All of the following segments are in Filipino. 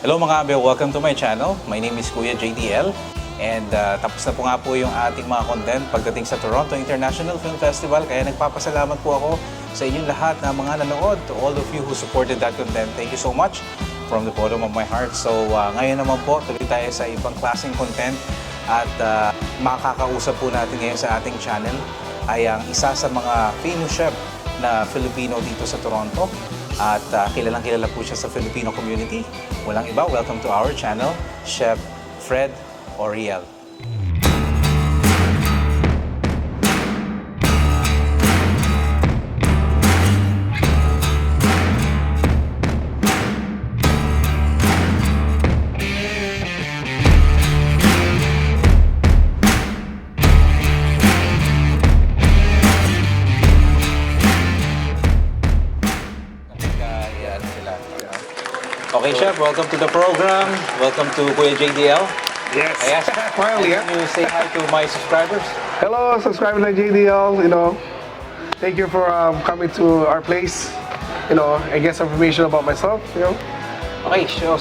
Hello mga abe, welcome to my channel. My name is Kuya JDL and tapos na po nga po yung ating mga content pagdating sa Toronto International Film Festival. Kaya nagpapasalamat po ako sa inyong lahat na mga nanood, to all of you who supported that content. Thank you so much from the bottom of my heart. So ngayon naman po, tuloy tayo sa ibang klaseng content at makakausap po natin ngayon sa ating channel ay ang isa sa mga famous chef na Filipino dito sa Toronto. At kilalang-kilala po siya sa Filipino community. Walang iba, welcome to our channel, Chef Fred Oriel. Okay, Chef, welcome to the program. Welcome to Kuya JDL. Yes. Yes. Finally, Can you say hi to my subscribers? Hello, subscribers to JDL. Thank you for coming to our place. And get some information about myself. Okay, so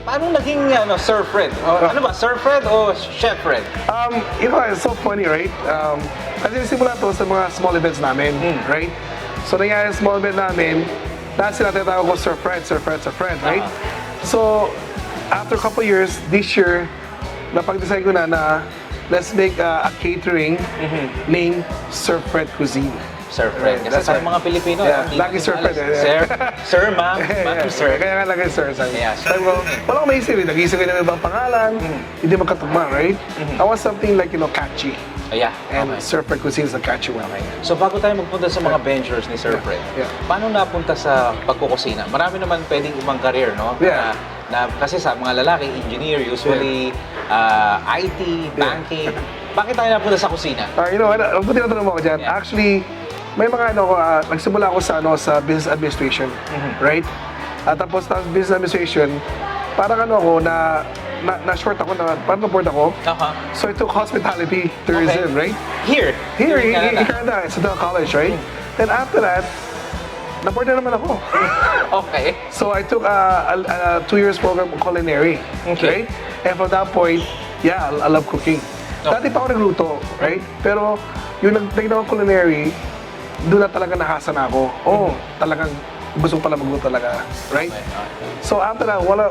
paano naging Sir Fred? Ano ba, Sir Fred o Chef Fred? It's so funny, right? Kasi simula to sa mga small events namin, right? So nangyari sa small event namin, dahil sila tinatawag ko Sir Fred, right? So, after a couple years, this year, napag-decide ko na let's make a catering named Sir Fred Cuisine. Sir Fred. Kasi sa mga Pilipino, lagi Sir Fred. Sir, ma'am, sir. Kaya nga lagi Sir. Yeah, Sabi ko, wala akong maisip. Nag-isip ko ng ibang pangalan, hindi magkatugma, right? I want something like, catchy. Yeah. And Sir Fred Cuisine is a catchy one. So bago tayo magpunta sa mga ventures ni Sir Fred, paano napunta sa pagkukusina? Marami naman pwedeng ibang career, no? Yeah. Kasi sa mga lalaki, engineer, usually IT, banking. Bakit tayo napunta sa kusina? Ang puti na tanong mo ko dyan. Yeah. Actually, may mga nagsimula ako sa business administration, right? At tapos sa business administration, parang na-short ako, parang na-board ako. So I took hospitality tourism, right? Here in Canada, it's a college, right? Then after that, na-board na naman ako. Okay. So I took a 2 years program of culinary, right? And from that point, I love cooking. Dati pa ako nagluto, right? Pero yung nagtignan ko culinary, doon na talaga nahasa na ako. Talagang gusto ko pala magluto talaga, right? So after that, while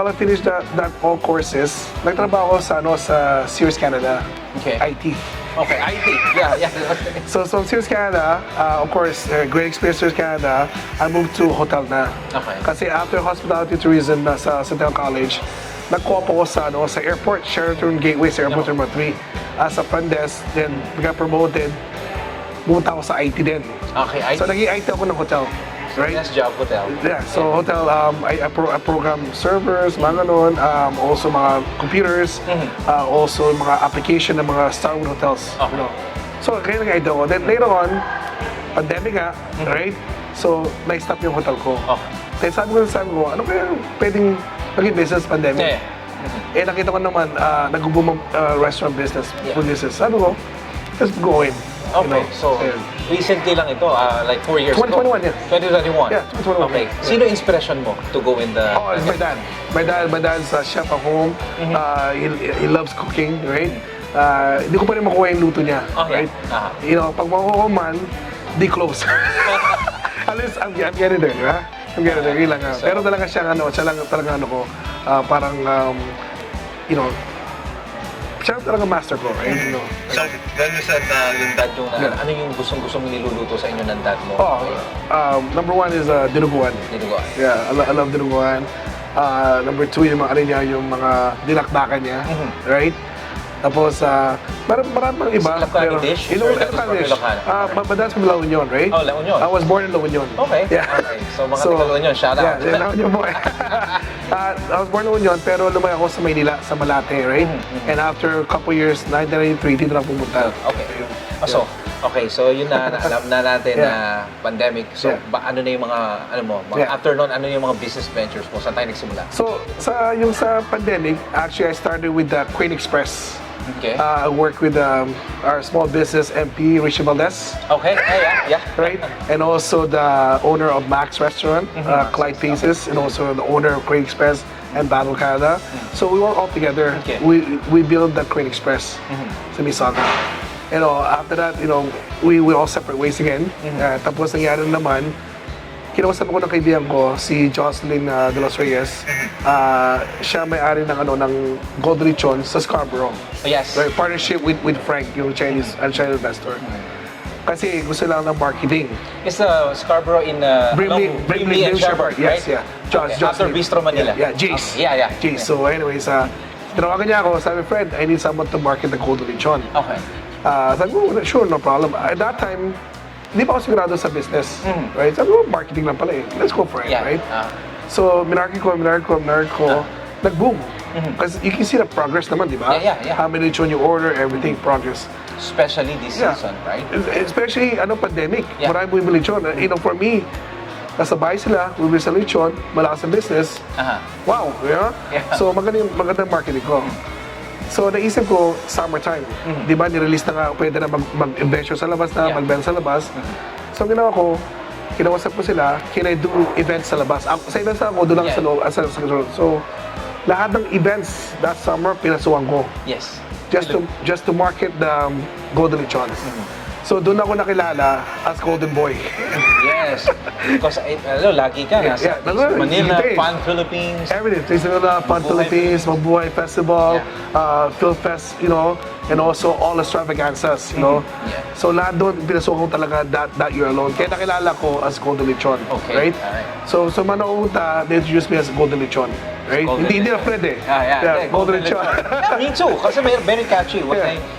I finished that all courses, nagtrabaho ako sa Sears Canada, IT. Okay, IT. Yeah. So Sears Canada, of course, great experience Sears Canada, I moved to hotel na. Okay. Kasi after hospitality tourism sa Centennial College, nag-co-op ako sa airport, Sheraton Gateway, sa airport number 3, as a front desk, then got promoted, pumunta ako sa IT din. Okay, IT. So naging IT ako ng hotel. Right? Best job, hotel. Yeah, so hotel, I program servers, mga ganun, also mga computers, also mga application ng mga Starwood hotels. So, kaya nag-ID ako. Then later on, pandemic nga, right? So, na-stop yung hotel ko. Then sabi ko, ano kaya pwedeng maging business pandemic? Nakita ko naman, nag-boom ang restaurant business, food business. Sabi ko, let's go in. Okay, so recently lang ito, like 4 years 2021, ago. 2021? Yeah, 2021. Okay. Sino inspiration mo to go in the... It's my dad. My dad's a chef at home. He loves cooking, right? Hindi ko pa rin makuha yung luto niya, right? Pag makuha ko man, di close. At least, I'm getting there, di ba? I'm getting there, yun lang. Pero talaga siya lang talaga parang, siya talaga master ko, right? So, when you said yung dad yung ano yung gustong-gustong niluluto sa inyo ng dad mo? Number one is dinuguan. Dinuguan. Yeah, I love dinuguan. Number two, yung mga yung mga dinakdakan niya, right? Tapos, marami pang iba. Ilocano dish? Ilocano dish. But that's from La Union, right? Oh, La Union. I was born in La Union. Okay. Yeah. Okay. So, mga taga La Union, shout out. Yeah, La Union boy. I was born in La Union, pero lumaki ako sa Maynila, sa Malate, right? And after a couple years, 1993, dito na pumunta. Okay. So yun na, alam na natin na pandemic. So, ano na yung mga, after nun, ano yung mga business ventures mo? Saan tayo nagsimula? So, sa pandemic, actually, I started with the Crane Express. Okay. I work with our small business MP, Richie Valdez. Okay, yeah. Right? And also the owner of Max Restaurant, Clyde Paces, and also the owner of Crane Express, and Battle Canada. So we work all together. Okay. We build the Crane Express sa Mississauga. After that, we all separate ways again. Tapos nangyari naman, kinausap ako ng kaibigan ko, si Jocelyn de los Reyes. Siya may-ari ng Golden Lechon sa Scarborough. Yes. Right, partnership with Frank, yung Chinese investor. Kasi gusto lang ng marketing. It's Scarborough in Brimley and Shepherd, right? Yes, yeah. Okay. After Bistro Manila. Yeah, Jace. Okay. Yeah. Jace. So anyways, tinawagan niya ako, sabi, Fred, I need someone to market the Golden Lechon. Okay. Sabi ko, sure, no problem. At that time, hindi pa ako sigurado sa business. Right? Sabi ko, marketing lang pala eh. Let's go for it, Yeah. right? So, minarket ko, nag-boom. Because you can see the progress naman, di ba? Yeah. How many lechon you order, everything, progress. Especially this season, right? Especially, pandemic. Yeah. Marami bumili lechon. For me, nasa bahay sila, bumili sa lechon, malakas sa business. Wow, Yeah. So, magandang marketing ko. So, naisip ko, summertime. Di ba, nirelease na nga, pwede na mag-invest sa labas na, Yeah. mag-bend sa labas. So, ang ginawa ko, kinausap ko sila, can I do events sa labas? Sa events na ako, doon lang Yeah. sa loob, sa loob. So, lahat ng events that summer, pinasuhan ko. Yes. Just to market the Golden Lechon. So, doon ako nakilala as Golden Boy. Yes. Because, lagi ka nasa Yeah. Manila, Dito eh. Fun Philippines. Everything. Taste Manila, Fun Mabuhay Philippines, Mabuhay Festival, Yeah. PhilFest, and also all extravaganzas, Yeah. So lahat doon, pinasukan ko talaga that year alone. Kaya nakilala ko as Golden Lechon, Okay, right? alright. So Manauta, they introduced me as Golden Lechon, right? Golden Hindi na Lechon. Fred eh. Yeah, Golden Lechon. Yeah, me too. Kasi very catchy.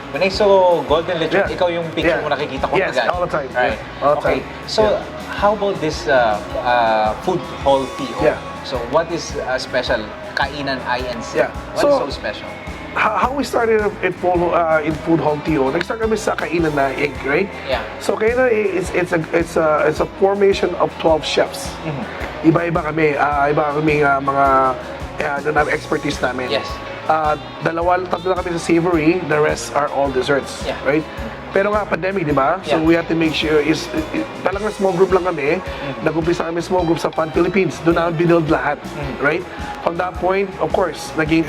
When I saw Golden Lechon, Yeah. ikaw yung picture Yeah. mo nakikita ko Yes, agad. all the time. Right. Yeah, all the Okay. time. So, Yeah. how about this food hall TO? Yeah. So, what is special? Kainan INC. Yeah. What So- is so special? How we started in Food Hall TO, nag-start kami sa Kainan na Inc., right? Yeah. So Kainan it's a formation of 12 chefs. Iba-iba kami, mga expertise namin. Yes. Tatlo na kami sa savory, the rest are all desserts, Yeah. right? Pero nga, pandemic, di ba? So Yeah. we have to make sure, talagang small group lang kami. Nag-umpisa kami small group sa Fun Philippines. Doon namin binuild lahat, right? From that point, of course, naging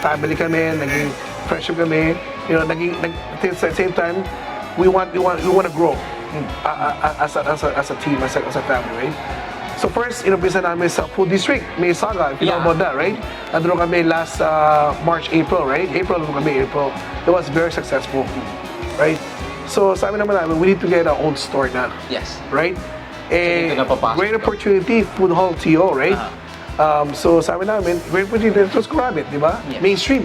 family kami, naging friendship kami. At the same time, we want to grow as a team, as a family, right? So first, inumpisa namin sa Food District, Mississauga, if you know Yeah. about that, right? Nandun kami last March, April, right? April. It was very successful, right? So sabi naman namin, we need to get our own store na, Yes. right? dito na papasok Great yun. opportunity, Food Hall TO, right? So sabi namin, great opportunity, let's grab it, di ba? Yes. Mainstream.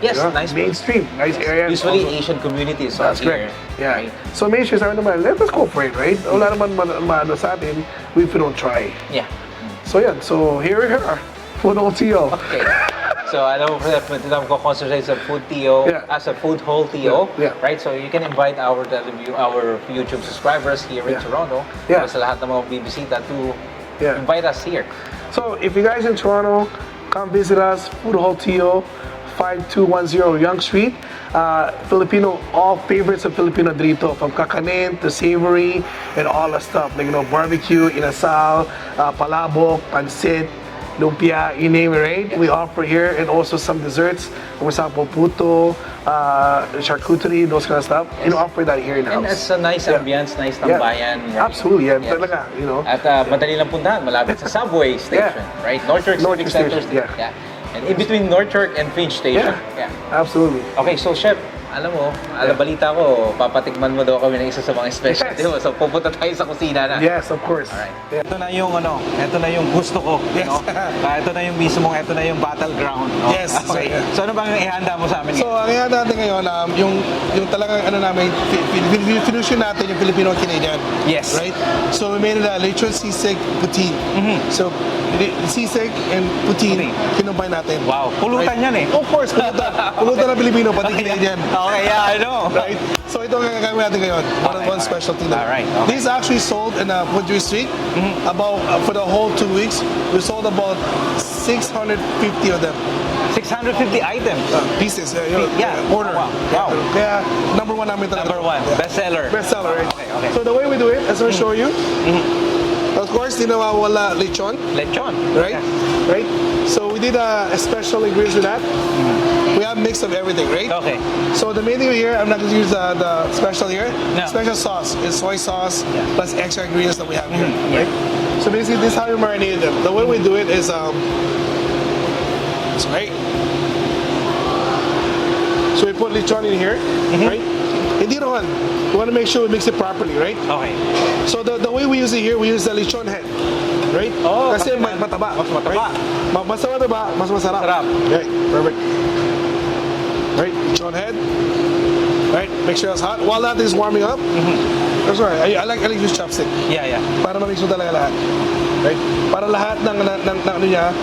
Yes, Diba? nice. Mainstream, nice area. Usually, Also- Asian communities are That's here. correct. Yeah. Right? So mainstream, sabi naman, let's go for it, right? Wala naman maano sa atin if we don't try. Yeah. So yan, so here we are, Food Hall TO. Okay. So, alam mo, ko concentrate sa food TO, Yeah. as a food hall TO, Yeah. right? So, you can invite our YouTube subscribers here in Yeah. Toronto, Yeah. sa lahat ng mga bibisita to Yeah. invite us here. So if you guys in Toronto, come visit us, Food Hall TO, 5210 Yonge Street. Filipino, all favorites of Filipino dito, from kakanin to savory and all the stuff, like barbecue, inasal, palabok, pansit, lumpia, you name it, right? We offer here, and also some desserts, for example, puto, charcuterie, those kind of stuff. And offer that here in the And house. it's a nice Yeah. ambience, nice Yeah. tambayan. right? Absolutely, yeah, Yes. talaga, At madali lang puntahan, malapit sa subway station, right? North York North Civic York Center. Station, yeah. And in between North York and Finch Station. Yeah, absolutely. Okay, so Chef, alam mo, balita ko, papatikman mo daw kami ng isa sa mga special. Yes. Diba? So pupunta tayo sa kusina na. Yes, of course. Alright. Yeah. Ito na yung gusto ko. Yes. No? Ito na yung battleground. No? Yes. Okay. So ano bang ihanda mo sa amin? So, ang yan natin ngayon, yung talagang namin, finusion natin yung Filipino-Canadian. Yes. Right? So, we made it a lechon sisig poutine. So, sisig and poutine, kinumbay natin. Wow, pulutan yan eh. Of course, pulutan. Pulutan ng Pilipino, pati Canadian. Okay, yeah, I know. Right? So, ito ang gagawin natin ngayon. One specialty na. Alright, okay. This is actually sold in Woodbury Street. About, for the whole 2 weeks, we sold about 650 of them. 650 items. Pieces, Yeah. order. Wow. Wow. Kaya, number one namin talaga. Number one, bestseller. Bestseller, right? Okay. So the way we do it, as I'll show you, of course, di nawawala lechon, Lechon. right? Right? So did a special ingredients with that. We have mix of everything, right? Okay. So the main thing here, I'm not going to use the special here. No. Special sauce is soy sauce plus extra ingredients that we have here, Yeah. right? So basically, this is how you marinate them. The way we do it is, right? So we put lechon in here, right? Hindi naman. We want to make sure we mix it properly, right? Okay. So the way we use it here, we use the lechon head, right? Oh, kasi kasi mataba. mas mataba. Right? Mas mataba, mas masarap. Sarap. Right, perfect. Right, lechon head. Right, make sure it's hot. While that is warming up, that's right. I like use chopstick Yeah, yeah. para ma-mix mo talaga lahat. Right? Para lahat ng ano niya,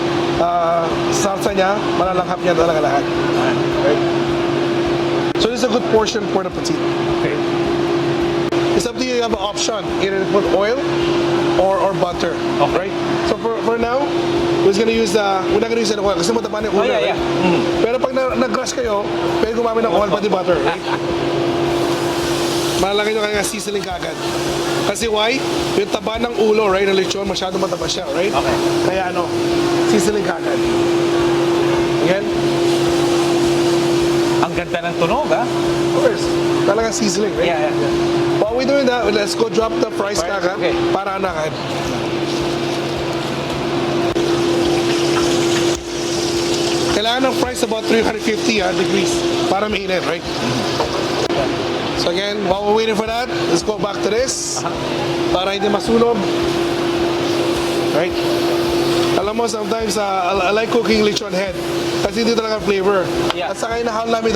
salsa niya, malalanghap niya talaga lahat. Right? So this is a good portion for the poutine. Okay. It's up to you. You have an option. Either put oil or butter. Okay. Right? So for now, we're gonna use we're not gonna use the oil kasi mataba na yung Oh, ulo. yeah, right? yeah. Pero pag nag-crush kayo, pwede gumamit ng oil pati butter. Right? Malalaki nyo kaya sizzling kagad. Kasi why? Yung taba ng ulo, right, ng lechon, masyado mataba siya, right? Okay. Kaya sizzling kagad. Again, Ang ganda ng tunog, ah. of course, talagang sizzling, right? Yeah, yeah. While we're doing that, let's go drop the fries Fries, kagad okay. para anakan. Kailangan ng fries about 350 degrees para mainit, right? So again, while we're waiting for that, let's go back to this para hindi masunog. Right? Alam mo, sometimes I like cooking lechon head kasi hindi talaga flavor. Yeah. At saka inahal namin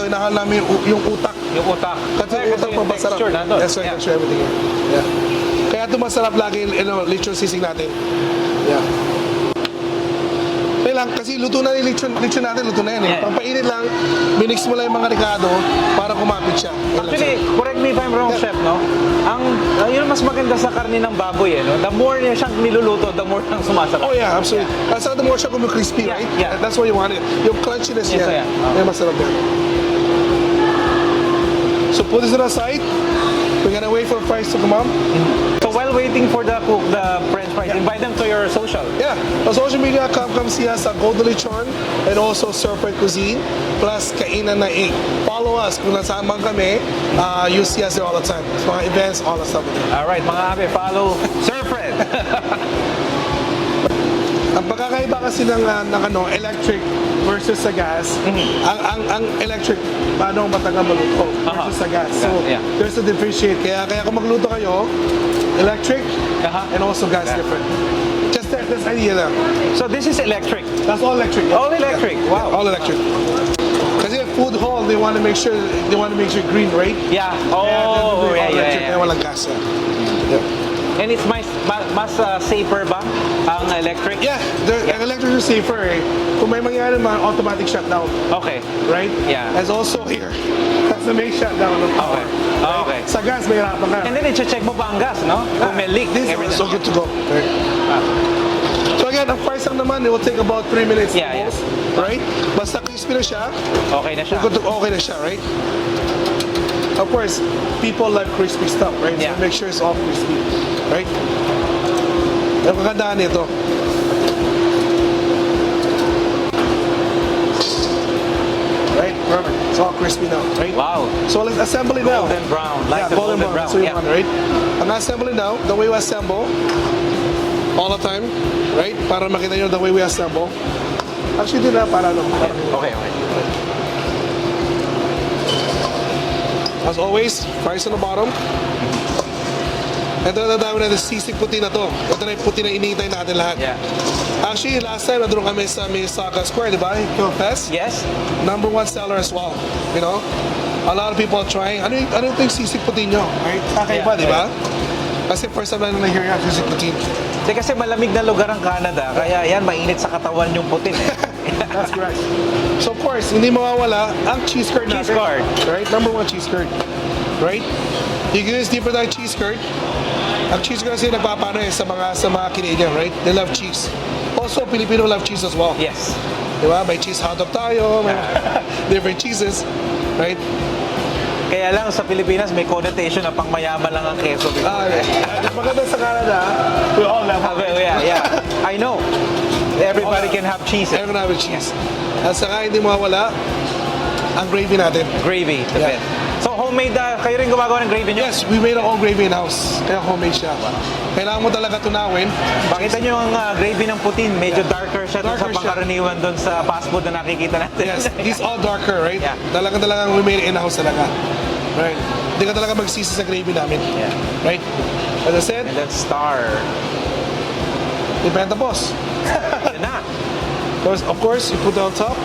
yung utak. Yung utak. Kasi yung utak pa masarap. Texture nandun. Yes, right, Yeah. texture, everything. Yeah. Kaya ito masarap lagi yung lechon sisig natin. Yeah. Kaya lang, kasi luto na yung lechon natin, luto na yan eh. Yeah. Pampainit lang, minix mo lang yung mga ricado para kumapit siya. Yan lang Actually, siya. correct me if I'm wrong, Yeah. chef, no? Yun ang mas maganda sa karne ng baboy, eh, no? The more niya siyang niluluto, the more siyang sumasarap. Oh yeah, absolutely. That's how the more siya crispy, Yeah, right? yeah. That's what you want it. Yung crunchiness Yes, niya. yeah. Yan masarap yan. So put this on the side. We're gonna wait for fries to come up. So while waiting for the French fries, invite them to your social. Yeah, on social media, come see us at Golden Lechon and also Surfright Cuisine plus Kainan na Inc. Follow us kung nasaan man kami. You see us there all the time. So, mga events, all the stuff. Alright, mga abe, follow Sir Fred. Ang pagkakaiba kasi ng electric versus sa gas, ang electric paano matagal maluto versus sa gas. So Yeah. there's a differentiate. Kaya kung magluto kayo, electric and also gas Yeah. different. Just that idea lang. So this is electric. That's all electric. yeah. All electric, Yeah. wow. Yeah, all electric. Kasi food hall, they want to make sure green, right? Yeah. Oh, All yeah, electric, yeah, kaya yeah. walang gas. Yeah. And it's mas safer ba ang electric? Yeah, ang electric is safer eh. Kung may mangyari man, automatic shutdown. Okay. Right? Yeah. As also here. That's the main shutdown of power. Okay. Okay. Sa gas, may hirapan ka. And then i-check mo pa ang gas, no? Kung may leak. This everything. is so good to go. Right. So again, ang fries lang naman, it will take about 3 minutes. Yeah, yeah. Right? Basta crispy na siya, Okay na siya. okay na siya, right? Of course, people like crispy stuff, right? Yeah. So make sure it's all crispy, right? Yung kagandahan nito. Right? Perfect. It's all crispy now, right? Wow. So let's assemble it now. Golden brown. Like yeah, the golden brown. That's what you Yeah. want, right? I'm gonna assemble it now. The way we assemble, all the time, right? Para makita nyo the way we assemble. Actually, din na para Okay, okay. As always, fries on the bottom. Ito na dami natin sisig puti na to. Ito na yung puti na inihintay natin lahat. Yeah. Actually, last time, nandun kami sa Mississauga Square, di ba? Kill Fest. Yes? #1 seller as well. You know? A lot of people are trying. Ano yung sisig puti nyo? Right? Kakaiba, Yeah, di ba? Kasi first time lang na-hear yung sisig puti. Kasi malamig na lugar ang Canada, kaya yan, mainit sa katawan yung putin eh. That's correct. So of course, hindi mawawala ang cheese curd natin. Cheese curd. Right? #1 cheese curd. Right? You can use deeper than cheese curd. Ang cheese curd kasi nagpapano sa mga Canadian, right? They love cheese. Also, Filipino love cheese as well. Yes. Di ba? May cheese hotdog tayo, may different cheeses. Right? Kaya lang sa Pilipinas may connotation na pangmayaman lang ang keso. Maganda sa Canada, we all love Yeah, I know. Everybody can have cheese. Everyone have cheese. At saka hindi mawawala ang gravy natin. Gravy, the Yeah. best. So homemade, kayo rin gumagawa ng gravy nyo? Yes, we made our own gravy in-house. Kaya homemade siya. Kailangan mo talaga tunawin. Pakita nyo ang gravy ng putin. Medyo darker siya dun sa Darker siya. pangkaraniwan doon sa fast food na nakikita natin. Yes, these all darker, right? Yeah. Talagang we made it in-house talaga. Right? Hindi ka talaga magsisi sa gravy namin. Yeah. Right? As I said, And then star. depende boss. Yun na. Of course, you put it on top.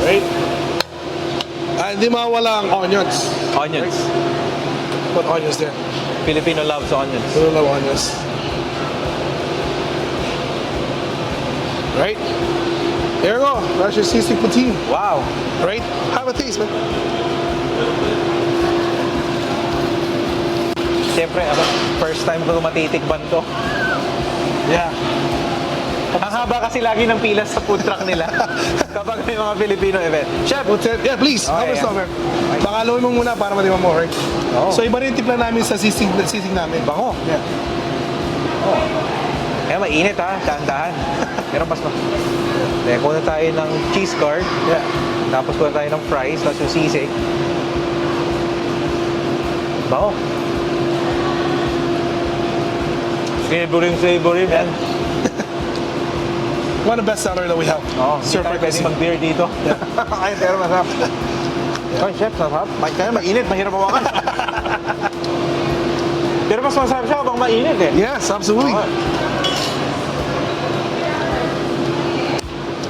Right? Hindi mawala ang onions. Onions. Put onions there. Filipino loves onions. Put little onions. Right? There you go. That's your sisig poutine. Wow. Right? Have a taste, man. Siyempre, ako, first time ko matitikban to. Yeah. Ang haba kasi lagi ng pila sa food truck nila kapag may mga Filipino event. Chef, Yeah, please. Okay, Help us yeah. over. Baka aluin mo muna para matiman mo, right? Oh. So, iba rin yung timpla namin sa sisig namin. bango. Yeah. Kaya mainit ha, dahan-dahan. Pero mas kuha na tayo ng cheese curd, Yeah. tapos kuha tayo ng fries, tapos yung sisig. Bango. Savory, man. One of the best seller that we have. Oo, hindi Sir tayo pwede Francisco. mag-beer dito. Ay, pero masarap. Ay, chef, masarap. Kaya mainit, mahirap hawakan. Pero mas masarap siya habang mainit eh. Yes, absolutely. Okay.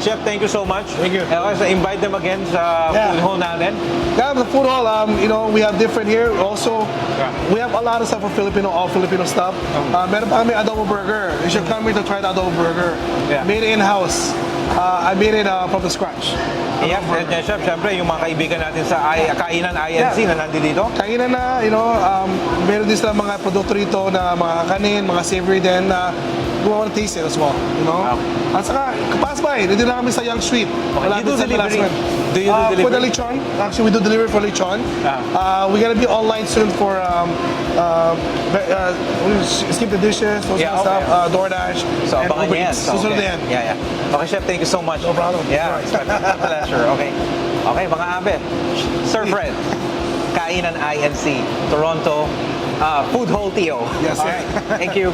Chef, thank you so much. Thank you. Okay, so invite them again sa Yeah. food hall natin. Yeah, the food hall, we have different here. Also, Yeah. we have a lot of stuff for Filipino, all Filipino stuff. Meron pa kami adobo burger. You should come here to try the adobo burger. Yeah. Made it in-house. I made it from the scratch. Yeah, chef, syempre yung mga kaibigan natin sa Kainan INC na nandito. Kainan na, meron din sila mga produkto rito na mga kanin, mga savory din na we want to taste it as well, Wow. At saka, pass by, dito na kami sa Young Street. You do Malapit sa delivery? Velasquez. Do you do For the delivery? lechon, actually we do delivery for lechon. We're gonna be online soon for skip the dishes, those Yeah, kind of stuff, okay. DoorDash, So, and abangan Uber niyan. Eats. So, Susunod okay. na yan. Yeah. Okay, chef, thank you so much. No problem. Yeah, it's my pleasure. Okay. Okay, mga abe. Sir Fred, Kainan INC, Toronto, Food Hall TO. Yes, sir. Alright, thank you.